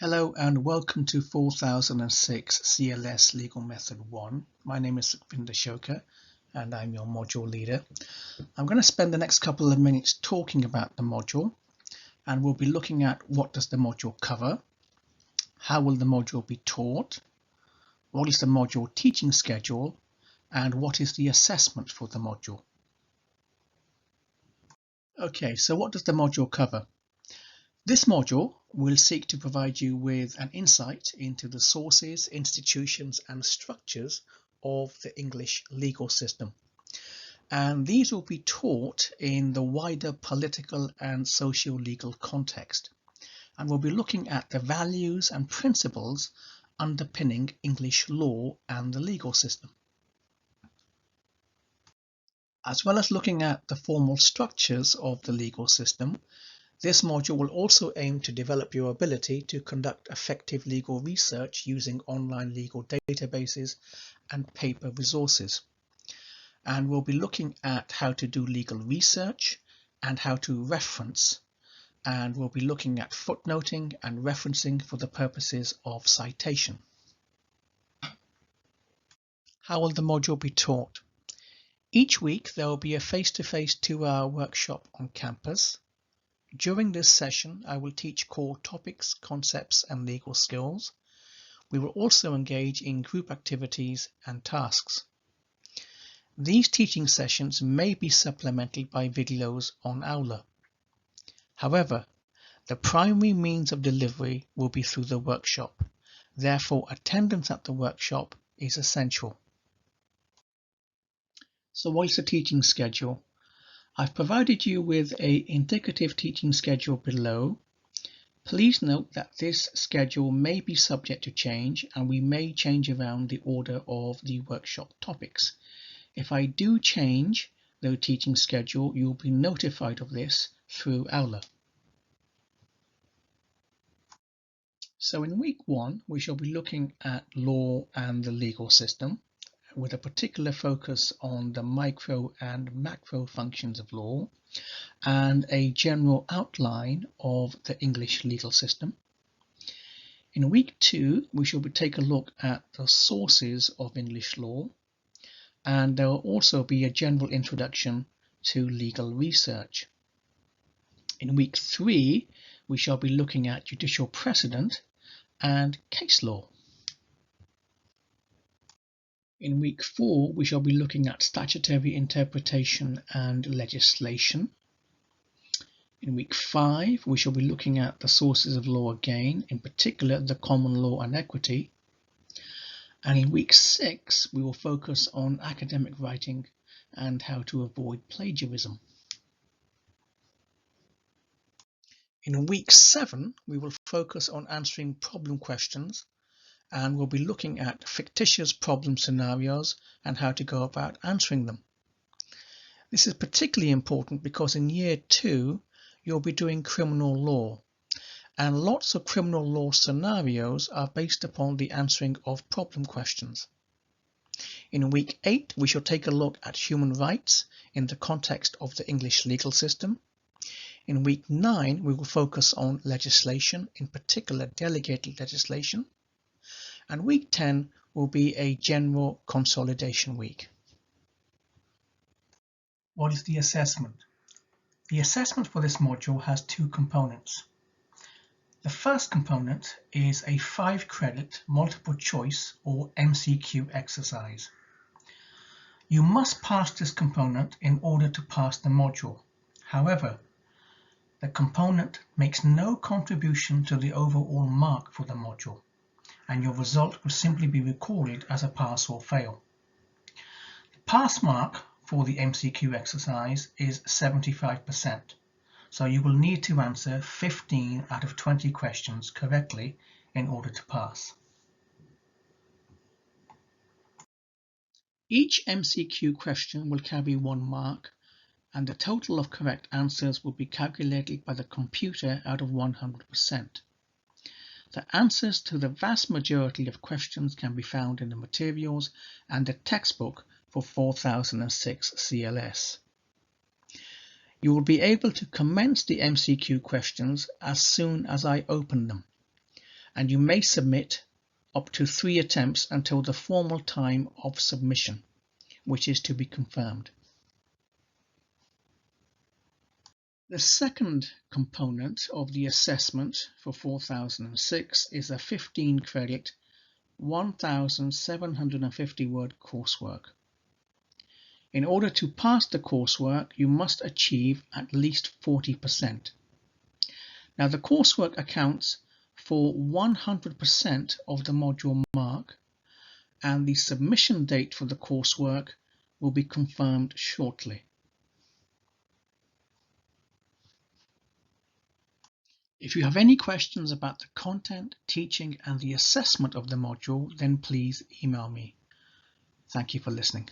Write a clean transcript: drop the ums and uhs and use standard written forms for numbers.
Hello and welcome to 4006 CLS Legal Method I. My name is Sukhvinder Shoka and I'm your module leader. I'm going to spend the next couple of minutes talking about the module, and we'll be looking at what does the module cover, how will the module be taught, what is the module teaching schedule, and what is the assessment for the module. Okay, so what does the module cover? This module will seek to provide you with an insight into the sources, institutions and structures of the English legal system. And these will be taught in the wider political and socio-legal context. And we'll be looking at the values and principles underpinning English law and the legal system. As well as looking at the formal structures of the legal system, this module will also aim to develop your ability to conduct effective legal research using online legal databases and paper resources. And we'll be looking at how to do legal research and how to reference. And we'll be looking at footnoting and referencing for the purposes of citation. How will the module be taught? Each week there will be a face-to-face 2-hour workshop on campus. During this session, I will teach core topics, concepts, and legal skills. We will also engage in group activities and tasks. These teaching sessions may be supplemented by videos on Aula. However, the primary means of delivery will be through the workshop. Therefore, attendance at the workshop is essential. So what is the teaching schedule? I've provided you with an indicative teaching schedule below. Please note that this schedule may be subject to change and we may change around the order of the workshop topics. If I do change the teaching schedule, you'll be notified of this through Aula. So in week 1, we shall be looking at law and the legal system, with a particular focus on the micro and macro functions of law and a general outline of the English legal system. In week 2, we shall take a look at the sources of English law, and there will also be a general introduction to legal research. In week 3, we shall be looking at judicial precedent and case law. In week 4, we shall be looking at statutory interpretation and legislation. In week 5, we shall be looking at the sources of law again, in particular the common law and equity. And in week 6, we will focus on academic writing and how to avoid plagiarism. In week 7, we will focus on answering problem questions, and we'll be looking at fictitious problem scenarios and how to go about answering them. This is particularly important because in year 2 you'll be doing criminal law, and lots of criminal law scenarios are based upon the answering of problem questions. In week 8 we shall take a look at human rights in the context of the English legal system. In week 9 we will focus on legislation, in particular delegated legislation. And week 10 will be a general consolidation week. What is the assessment? The assessment for this module has 2 components. The first component is a 5-credit multiple choice or MCQ exercise. You must pass this component in order to pass the module. However, the component makes no contribution to the overall mark for the module, and your result will simply be recorded as a pass or fail. The pass mark for the MCQ exercise is 75%, so you will need to answer 15 out of 20 questions correctly in order to pass. Each MCQ question will carry 1 mark, and the total of correct answers will be calculated by the computer out of 100%. The answers to the vast majority of questions can be found in the materials and the textbook for 4006 CLS. You will be able to commence the MCQ questions as soon as I open them, and you may submit up to 3 attempts until the formal time of submission, which is to be confirmed. The second component of the assessment for 4006 is a 15 credit, 1,750 word coursework. In order to pass the coursework, you must achieve at least 40%. Now, the coursework accounts for 100% of the module mark, and the submission date for the coursework will be confirmed shortly. If you have any questions about the content, teaching, and the assessment of the module, then please email me. Thank you for listening.